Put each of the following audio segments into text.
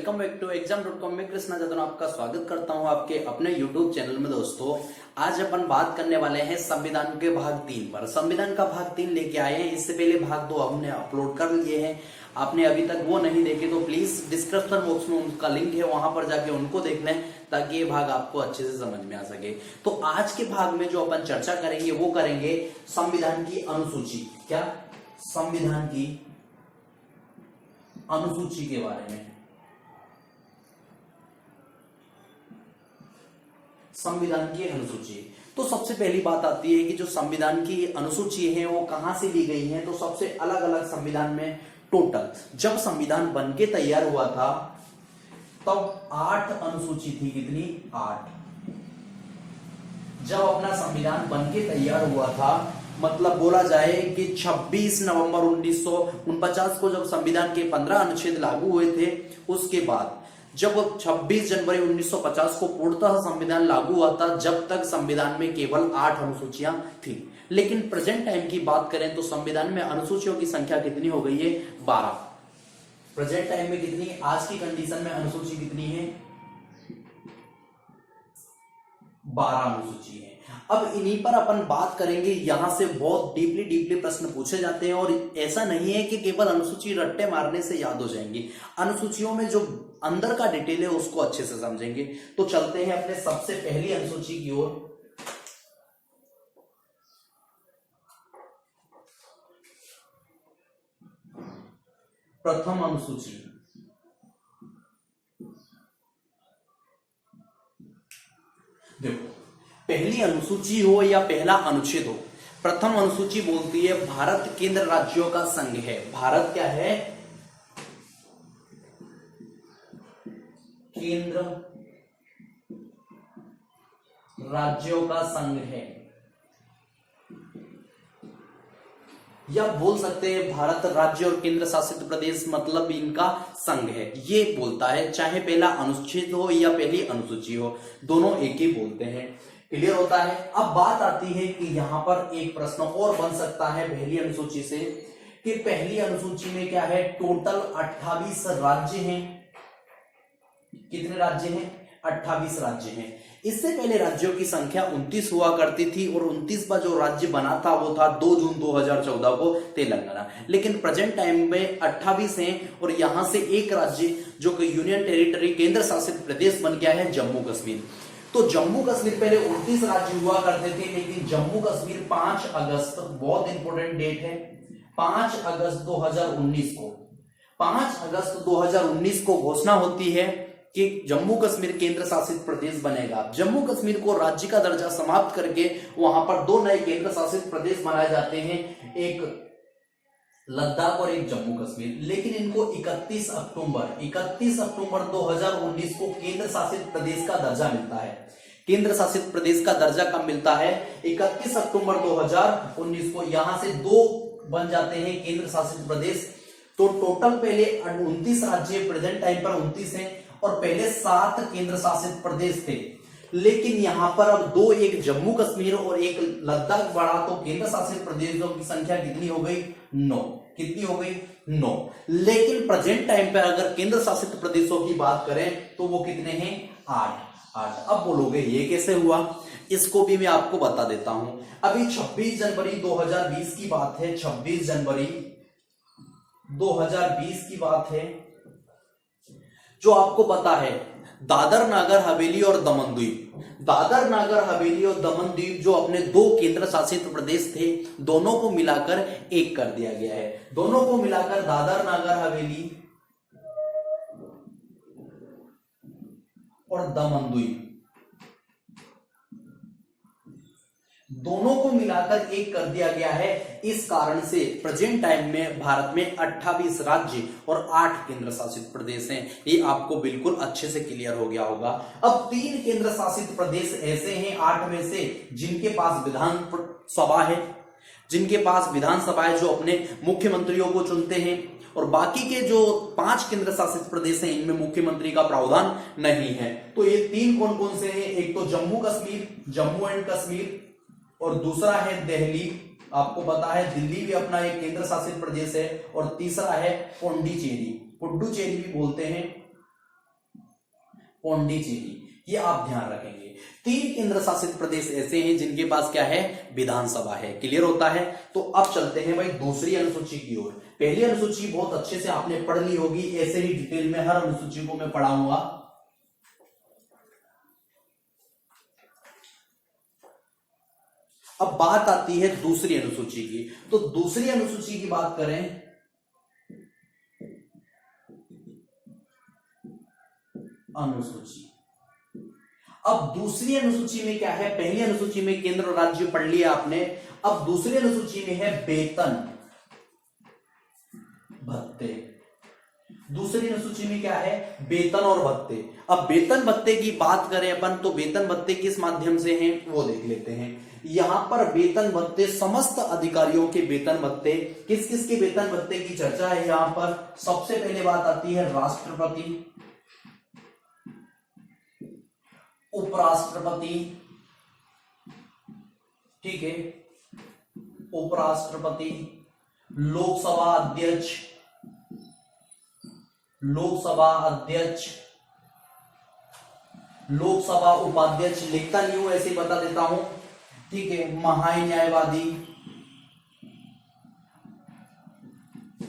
Welcome back to exam.com में कृष्णा जादव आपका स्वागत करता हूं आपके अपने YouTube चैनल में। दोस्तों आज अपन बात करने वाले हैं संविधान के भाग 3 पर। संविधान का भाग 3 लेके आए हैं। इससे पहले भाग 2 हमने अपलोड कर लिए हैं। आपने अभी तक वो नहीं देखे तो प्लीज डिस्क्रिप्शन बॉक्स में उनका लिंक है, वहां पर जाके उनको देख लें ताकि ये भाग आपको अच्छे से समझ में आ सके। तो आज के भाग में जो अपन चर्चा करेंगे वो करेंगे संविधान की अनुसूची। क्या? संविधान की अनुसूची के बारे में। संविधान की अनुसूची, तो सबसे पहली बात आती है कि जो संविधान की अनुसूची है वो कहां से ली गई है। तो सबसे अलग अलग संविधान में टोटल जब संविधान बनके तैयार हुआ था तब 8 अनुसूची थी। कितनी? 8। जब अपना संविधान बनके तैयार हुआ था, मतलब बोला जाए कि 26 नवंबर 1949 को जब संविधान के 15 अनुच्छेद लागू हुए थे, उसके बाद जब 26 जनवरी 1950 को पूर्णतः संविधान लागू हुआ था, जब तक संविधान में केवल 8 अनुसूचियां थी। लेकिन प्रेजेंट टाइम की बात करें तो संविधान में अनुसूचियों की संख्या कितनी हो गई है? 12। प्रेजेंट टाइम में कितनी? आज की कंडीशन में अनुसूची कितनी है? 12 अनुसूची है। अब इन्हीं पर अपन बात करेंगे। यहां से बहुत डीपली प्रश्न पूछे जाते हैं और ऐसा नहीं है कि केवल अनुसूची रट्टे मारने से याद हो जाएंगी। अनुसूचियों में जो अंदर का डिटेल है उसको अच्छे से समझेंगे। तो चलते हैं अपने सबसे पहली अनुसूची की ओर। प्रथम अनुसूची। देखो, पहली अनुसूची हो या पहला अनुच्छेद हो, प्रथम अनुसूची बोलती है भारत केंद्र राज्यों का संघ है। भारत क्या है? केंद्र राज्यों का संघ है, या बोल सकते हैं भारत राज्य और केंद्र शासित प्रदेश, मतलब इनका संघ है, ये बोलता है। चाहे पहला अनुच्छेद हो या पहली अनुसूची हो, दोनों एक ही बोलते हैं। क्लियर होता है। अब बात आती है कि यहां पर एक प्रश्न और बन सकता है पहली अनुसूची से कि पहली अनुसूची में क्या है? टोटल 28 राज्य हैं। कितने राज्य हैं? 28 राज्य हैं। इससे पहले राज्यों की संख्या 29 हुआ करती थी और 29वां जो राज्य बना था वो था 2 जून 2014 को तेलंगाना। लेकिन प्रेजेंट टाइम में 28 हैं और यहां से एक राज्य जो कि यूनियन टेरिटरी केंद्र शासित प्रदेश बन गया है, जम्मू कश्मीर। तो जम्मू कश्मीर पहले 29 राज्य हुआ करते थे, लेकिन जम्मू कश्मीर 5 अगस्त, बहुत इंपॉर्टेंट डेट है, 5 अगस्त 2019 को, 5 अगस्त 2019 को घोषणा होती है कि जम्मू कश्मीर केंद्र शासित प्रदेश बनेगा। जम्मू कश्मीर को राज्य का दर्जा समाप्त करके वहां पर 2 नए केंद्र शासित प्रदेश बनाए जाते हैं, एक लद्दाख और एक जम्मू कश्मीर। लेकिन इनको 31 अक्टूबर 2019 को केंद्र शासित प्रदेश का दर्जा मिलता है। केंद्र शासित प्रदेश का दर्जा कब मिलता है? 31 अक्टूबर 2019 को। यहां से 2 बन जाते हैं केंद्र शासित प्रदेश। तो टोटल पहले 29 राज्य, प्रेजेंट टाइम पर 29 हैं और पहले 7 केंद्र शासित प्रदेश थे। लेकिन यहां पर अब 2, एक जम्मू कश्मीर और एक लद्दाख बढ़ा, तो केंद्र शासित प्रदेशों की संख्या कितनी हो गई? 9। कितनी हो गई? 9। लेकिन प्रेजेंट टाइम पे अगर केंद्र शासित प्रदेशों की बात करें तो वो कितने हैं? 8। अब बोलोगे ये कैसे हुआ? इसको भी मैं आपको बता देता हूं। अभी 26 जनवरी 2020 की बात है, 26 जनवरी 2020 की बात है। जो आपको पता है दादर नागर हवेली और दमन द्वीप, दादर नागर हवेली और दमन द्वीप जो अपने 2 केंद्र शासित प्रदेश थे, दोनों को मिलाकर एक कर दिया गया है। दोनों को मिलाकर दादर नागर हवेली और दमन द्वीप, दोनों को मिलाकर एक कर दिया गया है। इस कारण से प्रेजेंट टाइम में भारत में 28 राज्य और 8 केंद्र शासित प्रदेश हैं। ये आपको बिल्कुल अच्छे से क्लियर हो गया होगा। अब 3 केंद्र शासित प्रदेश ऐसे हैं 8 में से जिनके पास विधान सभा है, जिनके पास विधानसभा है, जो अपने मुख्यमंत्रियों को चुनते हैं। और बाकी के जो 5 केंद्र शासित प्रदेश हैं इनमें मुख्यमंत्री का प्रावधान नहीं है। तो ये 3 कौन कौन से हैं? एक तो जम्मू एंड कश्मीर, और दूसरा है दिल्ली। आपको पता है दिल्ली भी अपना एक केंद्र शासित प्रदेश है। और तीसरा है पुडुचेरी भी बोलते हैं। पौंडीचेरी, ये आप ध्यान रखेंगे। 3 केंद्र शासित प्रदेश ऐसे हैं जिनके पास क्या है, विधानसभा है। क्लियर होता है। तो अब चलते हैं भाई दूसरी अनुसूची की ओर। पहली अनुसूची बहुत अच्छे से आपने पढ़ ली होगी, ऐसे ही डिटेल में हर अनुसूची को मैं पढ़ाऊंगा। अब बात आती है दूसरी अनुसूची की। तो दूसरी अनुसूची की बात करें, अनुसूची, अब दूसरी अनुसूची में क्या है, पहली अनुसूची में केंद्र और राज्य पढ़ लिया आपने। अब दूसरी अनुसूची में है वेतन भत्ते। दूसरी अनुसूची में क्या है, वेतन और भत्ते। अब वेतन भत्ते की बात करें अपन, तो वेतन भत्ते किस माध्यम से हैं वो देख लेते हैं। यहां पर वेतन भत्ते, समस्त अधिकारियों के वेतन भत्ते, किस किस के वेतन भत्ते की चर्चा है यहां पर। सबसे पहले बात आती है राष्ट्रपति, उपराष्ट्रपति, ठीक है, उपराष्ट्रपति, लोकसभा अध्यक्ष, लोकसभा अध्यक्ष, लोकसभा उपाध्यक्ष, लिखता नहीं हूं ऐसे ही बता देता हूं, ठीक है, महान्यायवादी,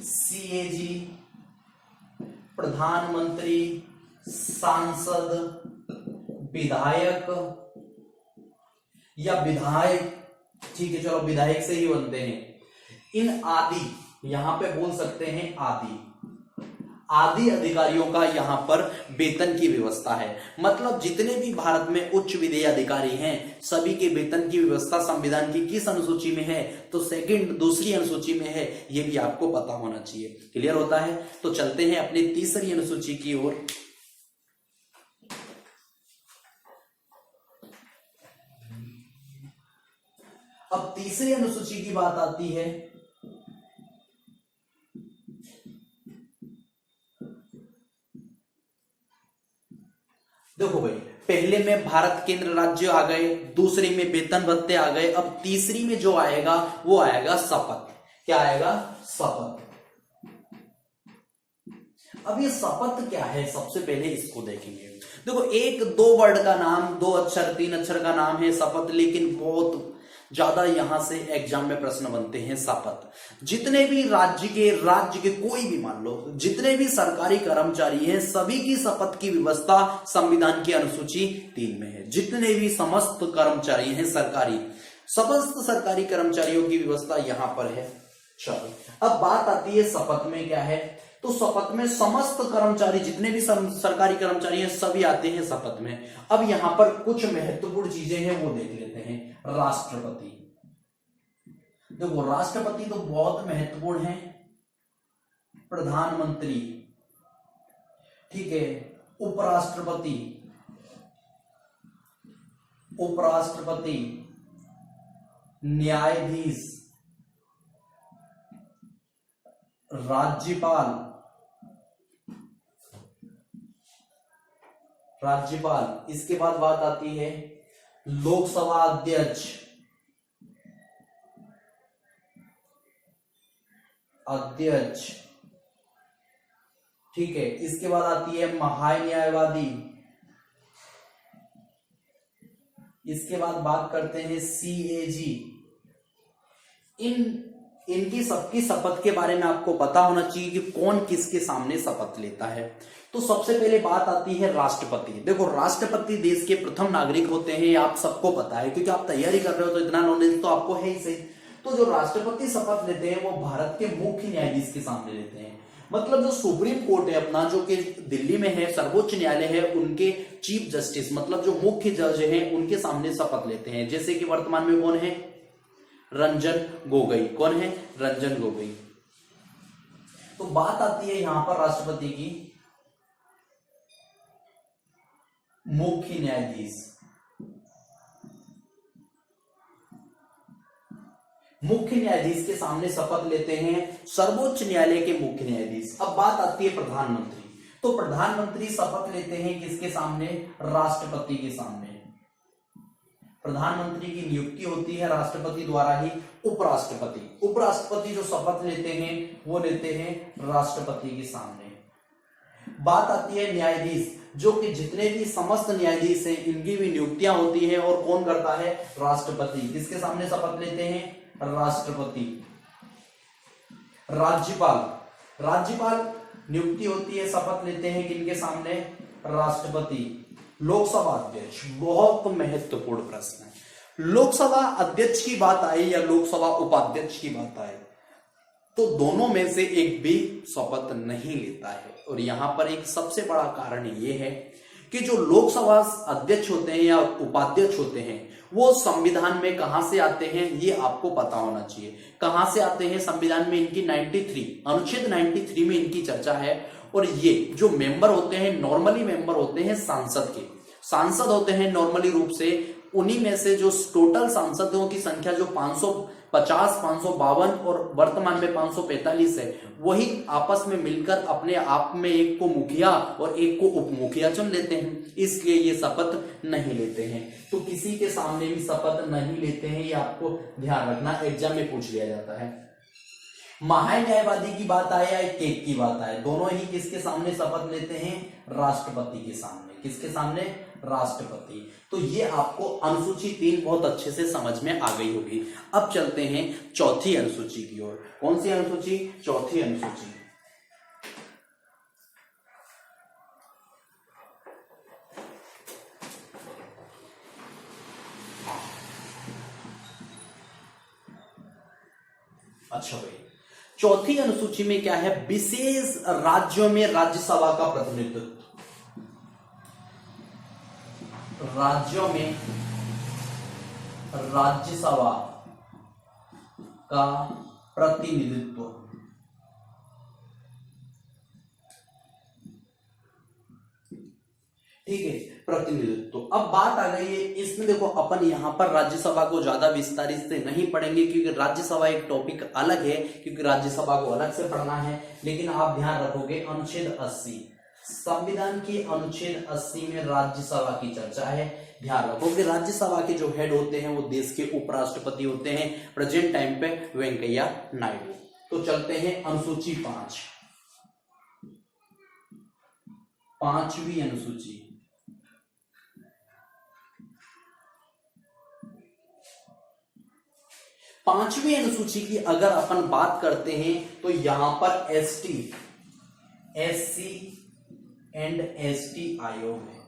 सीएजी, प्रधानमंत्री, सांसद, विधायक या विधायक, ठीक है, चलो विधायक से ही बनते हैं। इन आदि, यहां पे बोल सकते हैं आदि, आदि अधिकारियों का यहां पर वेतन की व्यवस्था है। मतलब जितने भी भारत में उच्च विधेय अधिकारी हैं, सभी के वेतन की व्यवस्था संविधान की किस अनुसूची में है, तो सेकंड, दूसरी अनुसूची में है। यह भी आपको पता होना चाहिए। क्लियर होता है। तो चलते हैं अपनी तीसरी अनुसूची की ओर। अब तीसरी अनुसूची की बात आती है, देखो भाई, पहले में भारत केंद्र राज्य आ गए, दूसरे में वेतन भत्ते आ गए, अब तीसरी में जो आएगा वो आएगा शपथ। क्या आएगा, शपथ। अब ये शपथ क्या है, सबसे पहले इसको देखेंगे। देखो, एक 2 वर्ड का नाम, 2 अक्षर 3 अक्षर का नाम है शपथ, लेकिन बहुत ज्यादा यहां से एग्जाम में प्रश्न बनते हैं। शपथ, जितने भी राज्य के कोई भी मान लो, जितने भी सरकारी कर्मचारी हैं, सभी की शपथ की व्यवस्था संविधान की अनुसूची 3 में है। जितने भी समस्त कर्मचारी हैं सरकारी, समस्त सरकारी कर्मचारियों की व्यवस्था यहां पर है। चलो, अब बात आती है शपथ में क्या है। तो शपथ में समस्त कर्मचारी, जितने भी सरकारी कर्मचारी हैं, सभी आते हैं शपथ में। अब यहां पर कुछ महत्वपूर्ण चीजें हैं वो देख लेते हैं। राष्ट्रपति, देखो राष्ट्रपति तो बहुत महत्वपूर्ण है। प्रधानमंत्री, ठीक है, उपराष्ट्रपति, उपराष्ट्रपति, न्यायाधीश, राज्यपाल, राज्यपाल। इसके बाद बात आती है लोकसभा अध्यक्ष, अध्यक्ष, ठीक है। इसके बाद आती है महान्यायवादी। इसके बाद बात करते हैं सीएजी। इनकी सबकी शपथ के बारे में आपको पता होना चाहिए कि कौन किसके सामने शपथ लेता है। तो सबसे पहले बात आती है राष्ट्रपति। देखो, राष्ट्रपति देश के प्रथम नागरिक होते हैं, आप सबको पता है, क्योंकि आप तैयारी कर रहे हो तो इतना नॉलेज तो आपको है ही सही। तो जो राष्ट्रपति शपथ लेते हैं वो भारत के मुख्य न्यायाधीश के सामने लेते हैं। मतलब जो सुप्रीम कोर्ट है अपना, जो कि दिल्ली में है, सर्वोच्च न्यायालय है, उनके चीफ जस्टिस, मतलब जो मुख्य जज हैं, उनके सामने शपथ लेते हैं। जैसे कि वर्तमान में कौन है, रंजन गोगोई। कौन है, रंजन गोगोई। तो बात आती है यहां पर राष्ट्रपति की, मुख्य न्यायाधीश, मुख्य न्यायाधीश के सामने शपथ लेते हैं सर्वोच्च न्यायालय के मुख्य न्यायाधीश। अब बात आती है प्रधानमंत्री। तो प्रधानमंत्री शपथ लेते हैं किसके सामने, राष्ट्रपति के सामने। प्रधानमंत्री की नियुक्ति होती है राष्ट्रपति द्वारा ही। उपराष्ट्रपति, उपराष्ट्रपति जो शपथ लेते हैं वो लेते हैं राष्ट्रपति के सामने। बात आती है न्यायाधीश। जो कि जितने भी समस्त न्यायाधीश हैं इनकी भी नियुक्तियां होती है। और कौन करता है? राष्ट्रपति। किसके सामने शपथ लेते हैं? राष्ट्रपति। राज्यपाल, राज्यपाल नियुक्ति होती है, शपथ लेते हैं किनके सामने? राष्ट्रपति। लोकसभा अध्यक्ष, बहुत महत्वपूर्ण प्रश्न है। लोकसभा अध्यक्ष की बात आई या लोकसभा उपाध्यक्ष की बात आई तो दोनों में से एक भी शपथ नहीं लेता है। और यहां पर एक सबसे बड़ा कारण यह है कि जो लोकसभा अध्यक्ष होते हैं या उपाध्यक्ष होते हैं वो संविधान में कहां से आते हैं ये आपको पता होना चाहिए। कहां से आते हैं? संविधान में इनकी 93 अनुच्छेद 93 में इनकी चर्चा है। और ये जो मेंबर होते हैं नॉर्मली मेंबर होते हैं सांसद के, सांसद होते हैं नॉर्मली रूप से। उन्हीं में से जो टोटल सांसदों की संख्या जो 550, 552 और वर्तमान में 545 है, वही आपस में मिलकर अपने आप में एक को मुखिया और एक को उप मुखिया चुन लेते हैं, इसलिए ये शपथ नहीं लेते हैं। तो किसी के सामने भी शपथ नहीं लेते हैं, ये आपको ध्यान रखना, एग्जाम में पूछ लिया जाता है। महान्यायवादी की बात आए या केक की बात आए, दोनों ही किसके सामने शपथ लेते हैं? राष्ट्रपति के सामने। किसके सामने? राष्ट्रपति। तो ये आपको अनुसूची 3 बहुत अच्छे से समझ में आ गई होगी। अब चलते हैं चौथी अनुसूची की ओर। कौन सी अनुसूची? चौथी अनुसूची। अच्छा भाई, चौथी अनुसूची में क्या है? विशेष राज्यों में राज्यसभा का प्रतिनिधित्व। राज्यों में राज्यसभा का प्रतिनिधित्व। ठीक है, प्रतिनिधित्व। अब बात आ गई है इसमें, देखो अपन यहां पर राज्यसभा को ज्यादा विस्तारित से नहीं पढ़ेंगे क्योंकि राज्यसभा एक टॉपिक अलग है, क्योंकि राज्यसभा को अलग से पढ़ना है। लेकिन आप ध्यान रखोगे अनुच्छेद 80, संविधान के अनुच्छेद 80 में राज्यसभा की चर्चा है। ध्यान रखो कि राज्यसभा के जो हेड होते हैं वो देश के उपराष्ट्रपति होते हैं, प्रेजेंट टाइम पे वेंकैया नायडू। तो चलते हैं अनुसूची 5, पांचवी अनुसूची। पांचवी अनुसूची की अगर अपन बात करते हैं तो यहां पर एसटी, एससी एंड एसटी आयोग है।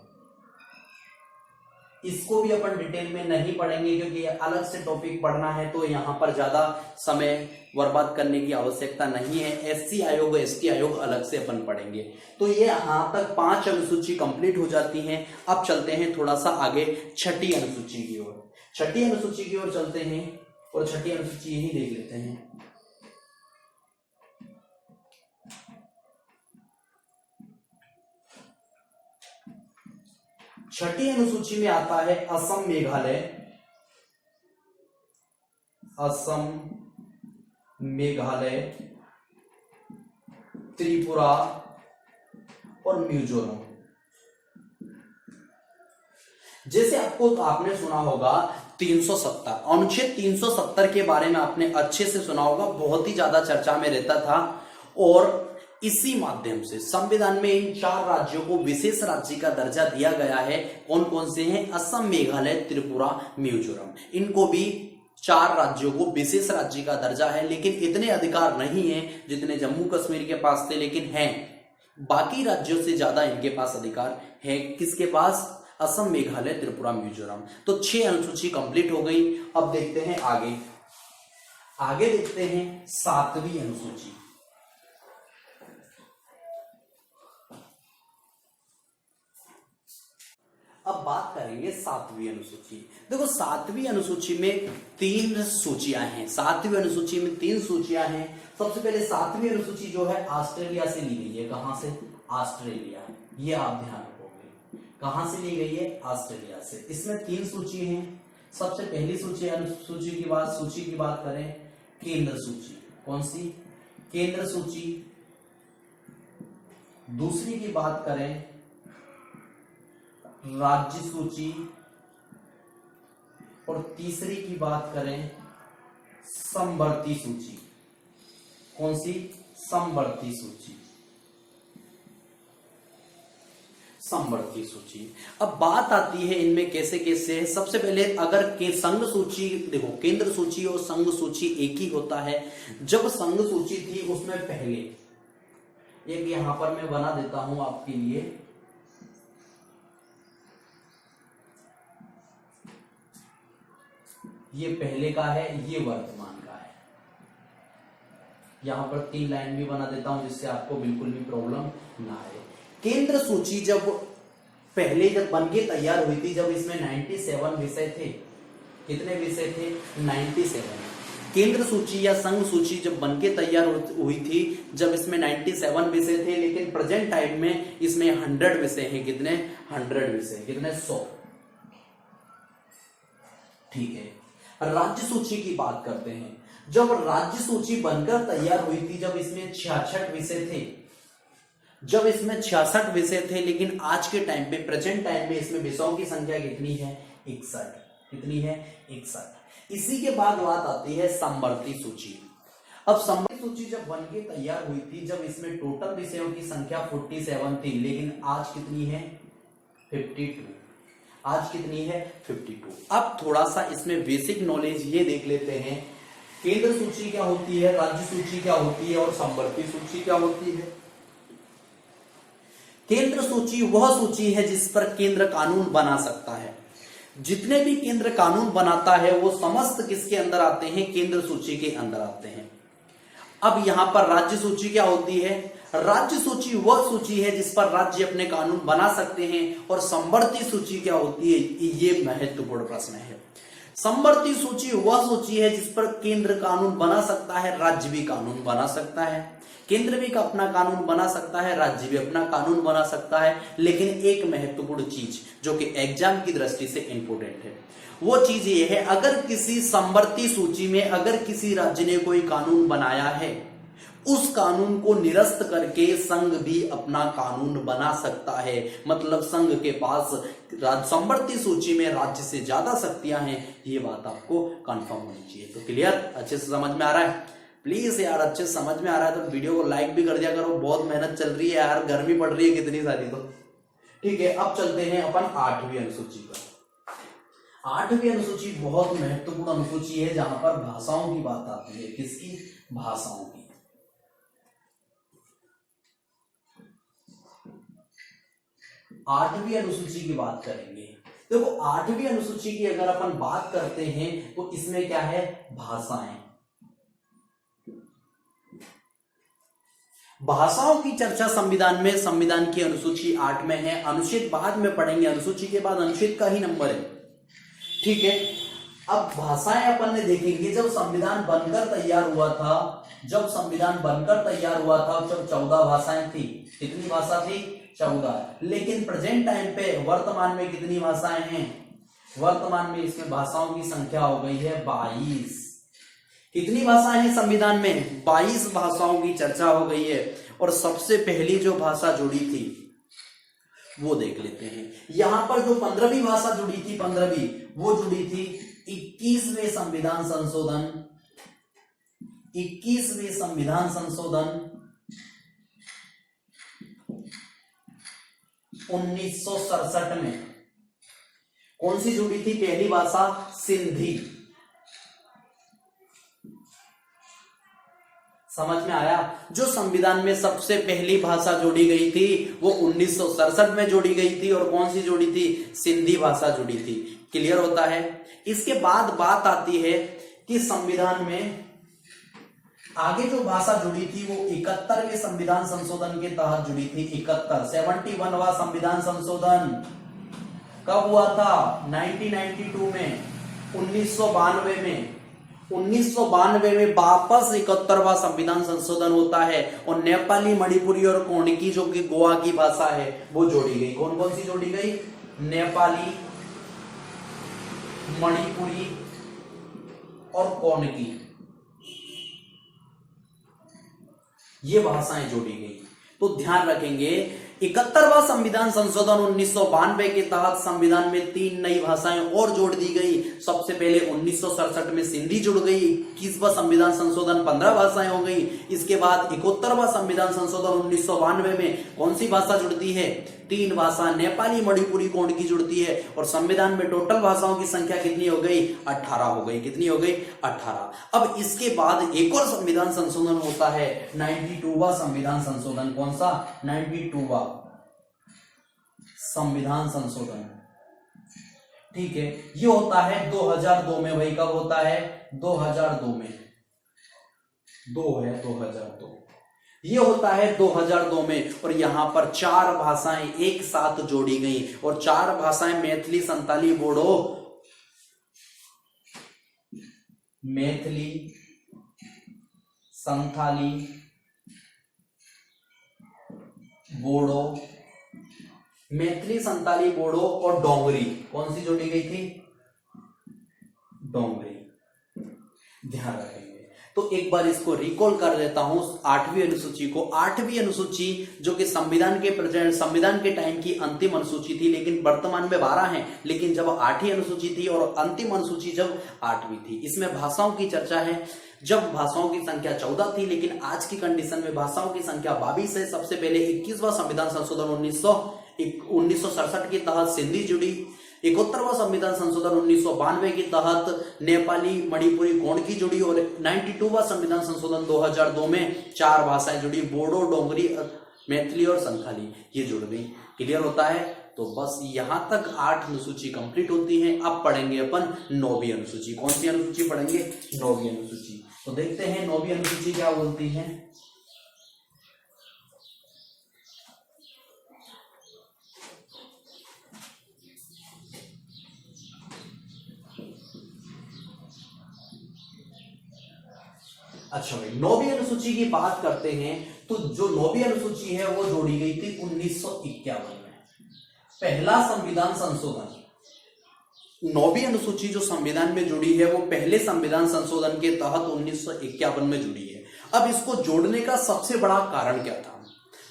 इसको भी अपन डिटेल में नहीं पढ़ेंगे क्योंकि अलग से टॉपिक पढ़ना है, तो यहां पर ज्यादा समय बर्बाद करने की आवश्यकता नहीं है। एससी आयोग, एसटी आयोग अलग से अपन पढ़ेंगे। तो ये यहां तक 5 अनुसूची कंप्लीट हो जाती हैं। अब चलते हैं थोड़ा सा आगे छठी अनुसूची की ओर। छठी अनुसूची की ओर चलते हैं और छठी अनुसूची यही देख लेते हैं। छठी अनुसूची में आता है असम, मेघालय, असम, मेघालय, त्रिपुरा और मिजोरम। जैसे आपने सुना होगा 370, अनुच्छेद 370 के बारे में आपने अच्छे से सुना होगा, बहुत ही ज्यादा चर्चा में रहता था। और इसी माध्यम से संविधान में इन 4 राज्यों को विशेष राज्य का दर्जा दिया गया है। कौन कौन से हैं? असम, मेघालय, त्रिपुरा, मिजोरम। इनको भी 4 राज्यों को विशेष राज्य का दर्जा है, लेकिन इतने अधिकार नहीं है जितने जम्मू कश्मीर के पास थे, लेकिन हैं बाकी राज्यों से ज्यादा इनके पास अधिकार है। किसके पास? असम, मेघालय, त्रिपुरा, मिजोरम। तो 6 अनुसूची कंप्लीट हो गई। अब देखते हैं आगे। आगे देखते हैं 7वीं अनुसूची। अब बात करेंगे 7वीं अनुसूची। देखो 7वीं अनुसूची में 3 सूचियां हैं। 7वीं अनुसूची में 3 सूचियां हैं। सबसे पहले 7वीं अनुसूची जो है ऑस्ट्रेलिया से ली गई है। कहां से? ऑस्ट्रेलिया। ये आप ध्यान रखोगे, कहां से ली गई है? ऑस्ट्रेलिया से। इसमें 3 सूची हैं। सबसे पहली सूची की बात करें, केंद्र सूची। कौन सी? केंद्र सूची। दूसरी की बात करें राज्य सूची, और तीसरी की बात करें समवर्ती सूची। कौन सी? समवर्ती सूची। समवर्ती सूची। अब बात आती है इनमें कैसे कैसे है। सबसे पहले अगर के संघ सूची देखो, केंद्र सूची और संघ सूची एक ही होता है। जब संघ सूची थी उसमें पहले एक यहां पर मैं बना देता हूं आपके लिए, ये पहले का है, ये वर्तमान का है। यहां पर 3 लाइन भी बना देता हूं जिससे आपको बिल्कुल भी प्रॉब्लम ना आए। केंद्र सूची जब पहले जब बनके तैयार हुई थी, जब इसमें 97 विषय थे, कितने विषय थे? 97। केंद्र सूची या संघ सूची जब बनके तैयार हुई थी, जब इसमें 97 विषय थे, लेकिन प्रेजेंट टाइम में इसमें 100 विषय हैं। कितने? 100 विषय। कितने? 100। ठीक है। राज्य सूची की बात करते हैं। जब राज्य सूची बनकर तैयार हुई थी, जब इसमें 66 विषय थे, जब इसमें 66 विषय थे, लेकिन आज के टाइम पे प्रेजेंट टाइम में इसमें विषयों की संख्या कितनी है? 61। कितनी है? 61। इसी के बाद बात आती है समवर्ती सूची। अब समवर्ती सूची जब बनके तैयार हुई थी, जब इसमें टोटल विषयों की संख्या 47 थी, लेकिन आज कितनी है? 52। आज कितनी है? 52। अब थोड़ा सा इसमें बेसिक नॉलेज ये देख लेते हैं, केंद्र सूची क्या होती है, राज्य सूची क्या होती है और समवर्ती सूची क्या होती है। केंद्र सूची वह सूची है जिस पर केंद्र कानून बना सकता है। जितने भी केंद्र कानून बनाता है वो समस्त किसके अंदर आते हैं? केंद्र सूची के अंदर आते हैं। अब यहां पर राज्य सूची क्या होती है? राज्य सूची वह सूची है जिस पर राज्य अपने कानून बना सकते हैं। और समवर्ती सूची क्या होती है? ये महत्वपूर्ण प्रश्न है। समवर्ती सूची वह सूची है जिस पर केंद्र कानून बना सकता है, राज्य भी कानून बना सकता है। केंद्र भी अपना कानून बना सकता है, राज्य भी अपना कानून बना सकता है, लेकिन एक महत्वपूर्ण चीज जो कि एग्जाम की दृष्टि से इंपोर्टेंट है, वो चीज ये है, अगर किसी समवर्ती सूची में अगर किसी राज्य ने कोई कानून बनाया है, उस कानून को निरस्त करके संघ भी अपना कानून बना सकता है। मतलब संघ के पास समवर्ती सूची में राज्य से ज्यादा शक्तियां हैं। ये बात आपको कंफर्म होनी चाहिए। तो क्लियर? अच्छे से समझ में आ रहा है? प्लीज यार अच्छे समझ में आ रहा है तो वीडियो को लाइक भी कर दिया करो। बहुत मेहनत चल रही है यार, गर्मी पड़ रही है कितनी सारी। तो ठीक है, अब चलते हैं अपन 8वीं अनुसूची पर। 8वीं अनुसूची बहुत महत्वपूर्ण अनुसूची है, जहां पर भाषाओं की बात आती है। किसकी? भाषाओं की। 8वीं अनुसूची की बात करेंगे। देखो 8वीं अनुसूची की अगर अपन बात करते हैं तो इसमें क्या है? भाषाएं। भाषाओं की चर्चा संविधान में, संविधान की अनुसूची 8 में है। अनुच्छेद बाद में पढ़ेंगे, अनुसूची के बाद अनुच्छेद का ही नंबर है। ठीक है, अब भाषाएं अपन ने देखेंगे। जब संविधान बनकर तैयार हुआ था, जब संविधान बनकर तैयार हुआ था, जब 14 भाषाएं थी। कितनी भाषा थी? 14। लेकिन प्रेजेंट टाइम पे वर्तमान में कितनी भाषाएं हैं? वर्तमान में इसमें भाषाओं की संख्या हो गई है 22। कितनी भाषाएं हैं संविधान में? 22 भाषाओं की चर्चा हो गई है। और सबसे पहली जो भाषा जुड़ी थी वो देख लेते हैं। यहां पर जो 15वीं भाषा जुड़ी थी, 15वीं, वो जुड़ी थी 21वें संविधान संशोधन, 21वें संविधान संशोधन 1967 में। कौन सी जुड़ी थी पहली भाषा? सिंधी। समझ में आया? जो संविधान में सबसे पहली भाषा जोड़ी गई थी वो 1967 में जोड़ी गई थी। और कौन सी जोड़ी थी? सिंधी भाषा जुड़ी थी। क्लियर होता है? इसके बाद बात आती है कि संविधान में आगे जो भाषा जुड़ी थी वो 71वें संविधान संशोधन के तहत जुड़ी थी। 71वां संविधान संशोधन कब हुआ था? 1992 में, 1992 में। 1992 में वापस 71वां संविधान संशोधन होता है और नेपाली, मणिपुरी और कोंडकी जो कि गोवा की भाषा है वो जोड़ी गई। कौन कौन सी जोड़ी गई? नेपाली, मणिपुरी और कोंडकी, ये भाषाएं जोड़ी गई। तो ध्यान रखेंगे 71वां संविधान संशोधन 1992 के तहत संविधान में 3 नई भाषाएं और जोड़ दी गई। सबसे पहले 1967 में सिंधी जुड़ गई। 21वां संविधान संशोधन 15 भाषाएं हो गई। इसके बाद 71वां संविधान संशोधन 1992 में कौन सी भाषा जुड़ती है? 3 भाषा नेपाली मणिपुरी कोण की जुड़ती है और संविधान में टोटल भाषाओं की संख्या कितनी हो गई? 18 हो गई। कितनी हो गई? 18। अब इसके बाद एक और संविधान संशोधन होता है, 92वां संविधान संशोधन। कौन सा? 92वां संविधान संशोधन। ठीक है, ये होता है 2002 में। भाई कब होता है? 2002 में। 2002 ये होता है 2002 में। और यहां पर 4 भाषाएं एक साथ जोड़ी गई और 4 भाषाएं मैथिली, संताली, बोडो, मैथिली, संथाली, बोडो, मैथिली, संताली, बोडो और डोंगरी। कौन सी जोड़ी गई थी? डोंगरी। ध्यान रखेंगे। तो एक बार इसको रिकॉल कर देता हूं 8वीं अनुसूची को। 8वीं अनुसूची जो कि संविधान के टाइम की अंतिम अनुसूची थी, लेकिन वर्तमान में 12 है, लेकिन जब 8वीं अनुसूची थी और अंतिम अनुसूची जब 8वीं थी। इसमें भाषाओं की चर्चा है। जब भाषाओं की संख्या 14 थी, लेकिन आज की कंडीशन में भाषाओं की संख्या 22 है। सबसे पहले 21वां संविधान संशोधन 1967 के तहत सिंधी जुड़ी। 71वां संविधान संशोधन 1992 के तहत नेपाली मणिपुरी कोण की जुड़ी और 92वां संविधान संशोधन 2002 में 4 भाषाएं जुड़ी, बोडो, डोंगरी, मैथिली और संथाली, ये जुड़ गई। क्लियर होता है? तो बस यहां तक 8 अनुसूची कंप्लीट होती है। अब पढ़ेंगे अपन 9वीं अनुसूची। कौन सी अनुसूची पढ़ेंगे? 9वीं अनुसूची। तो देखते हैं 9वीं अनुसूची क्या बोलती है। अच्छा भाई, 9वीं अनुसूची की बात करते हैं तो जो 9वीं अनुसूची है वो जोड़ी गई थी 1951 में। पहला संविधान संशोधन, 9वीं अनुसूची जो संविधान में जुड़ी है वो पहले संविधान संशोधन के तहत 1951 में जुड़ी है। अब इसको जोड़ने का सबसे बड़ा कारण क्या था?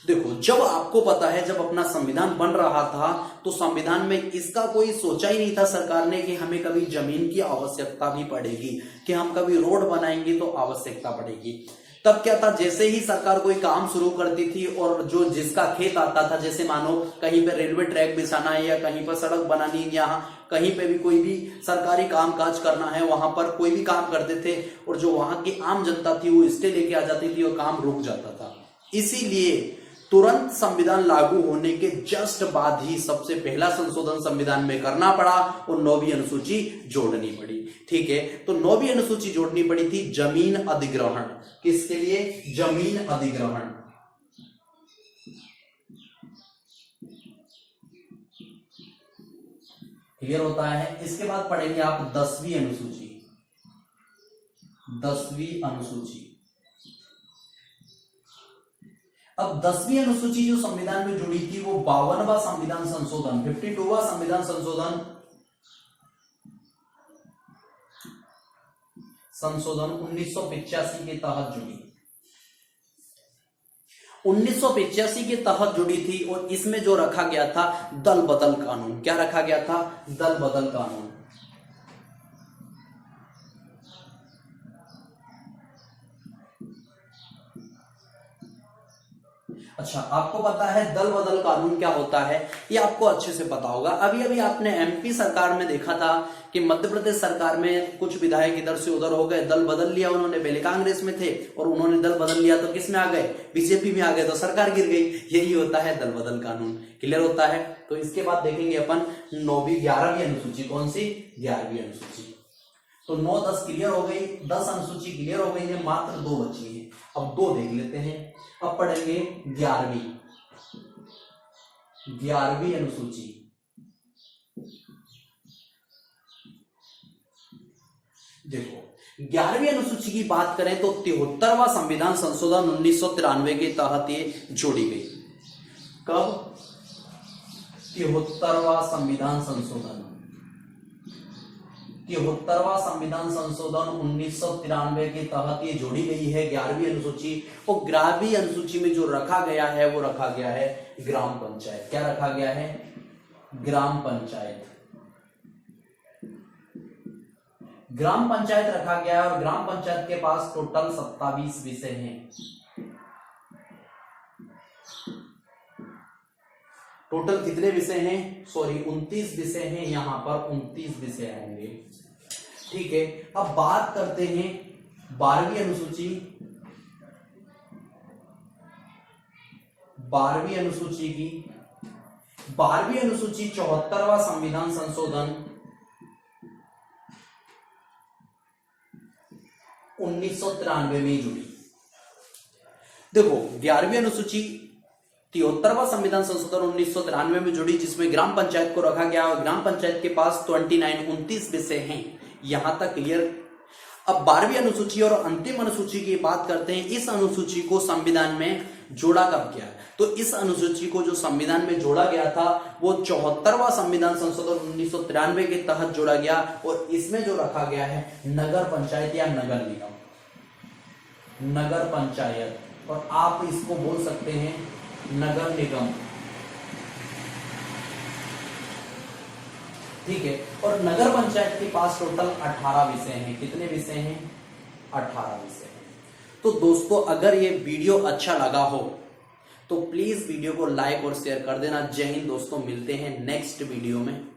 देखो, जब आपको पता है जब अपना संविधान बन रहा था तो संविधान में इसका कोई सोचा ही नहीं था सरकार ने कि हमें कभी जमीन की आवश्यकता भी पड़ेगी, कि हम कभी रोड बनाएंगे तो आवश्यकता पड़ेगी। तब क्या था, जैसे ही सरकार कोई काम शुरू करती थी और जो जिसका खेत आता था, जैसे मानो कहीं पे रेलवे ट्रैक बिछाना है या कहीं पर सड़क बनानी है, यहाँ कहीं पे भी कोई भी सरकारी काम काज करना है, वहां पर कोई भी काम करते थे और जो वहां की आम जनता थी वो स्टे लेके आ जाती थी और काम रुक जाता था। इसीलिए तुरंत संविधान लागू होने के जस्ट बाद ही सबसे पहला संशोधन संविधान में करना पड़ा और 9वीं अनुसूची जोड़नी पड़ी। ठीक है, तो 9वीं अनुसूची जोड़नी पड़ी थी जमीन अधिग्रहण। किसके लिए? जमीन अधिग्रहण। क्लियर होता है? इसके बाद पढ़ेंगे आप 10वीं अनुसूची। 10वीं अनुसूची। अब 10वीं अनुसूची जो संविधान में जुड़ी थी वो 52वां संविधान संशोधन, 52वां संविधान संशोधन 1985 के तहत जुड़ी। 1985 के तहत जुड़ी थी और इसमें जो रखा गया था दल बदल कानून। क्या रखा गया था? दल बदल कानून। अच्छा, आपको पता है दल बदल कानून क्या होता है? ये आपको अच्छे से पता होगा। अभी अभी आपने एमपी सरकार में देखा था कि मध्य प्रदेश सरकार में कुछ विधायक इधर से उधर हो गए, दल बदल लिया उन्होंने। पहले कांग्रेस में थे और उन्होंने दल बदल लिया तो किस में आ गए? बीजेपी में आ गए, तो सरकार गिर गई। यही होता है दल बदल कानून। क्लियर होता है? तो इसके बाद देखेंगे अपन 11वीं अनुसूची। कौन सी? 11वीं अनुसूची। तो 9, 10 क्लियर हो गई, 10 अनुसूची क्लियर हो गई है, मात्र 2 बची है। अब 2 देख लेते हैं। अब पढ़ेंगे 11वीं अनुसूची। देखो, 11वीं अनुसूची की बात करें तो 73वां संविधान संशोधन 1993 के तहत ये जोड़ी गई। कब? 73वां संविधान संशोधन। 73वां संविधान संशोधन 1993 के तहत ये जोड़ी गई है 11वीं अनुसूची। और 11वीं अनुसूची में जो रखा गया है वो रखा गया है ग्राम पंचायत। क्या रखा गया है? ग्राम पंचायत। ग्राम पंचायत रखा गया है और ग्राम पंचायत के पास टोटल 27 विषय हैं। टोटल कितने विषय हैं, सॉरी 29 विषय हैं, यहां पर 29 विषय आएंगे। ठीक है, अब बात करते हैं 12वीं अनुसूची। 12वीं अनुसूची की 12वीं अनुसूची 74वां संविधान संशोधन 1993 में जुड़ी। देखो 11वीं अनुसूची 73वां संविधान संशोधन 1993 में जुड़ी, जिसमें ग्राम पंचायत को रखा गया और ग्राम पंचायत के पास 29 विषय हैं। यहां तक क्लियर। अब 12वीं अनुसूची और अंतिम अनुसूची की बात करते हैं। इस अनुसूची को संविधान में जोड़ा कब गया? तो इस अनुसूची को जो संविधान में जोड़ा गया था वो 74वां संविधान संशोधन 1993 के तहत जोड़ा गया, और इसमें जो रखा गया है नगर पंचायत या नगर निगम, नगर पंचायत, और आप इसको बोल सकते हैं नगर निगम। ठीक है, और नगर पंचायत के पास टोटल 18 विषय हैं। कितने विषय हैं? 18 विषय हैं। तो दोस्तों अगर ये वीडियो अच्छा लगा हो तो प्लीज वीडियो को लाइक और शेयर कर देना। जय हिंद दोस्तों, मिलते हैं नेक्स्ट वीडियो में।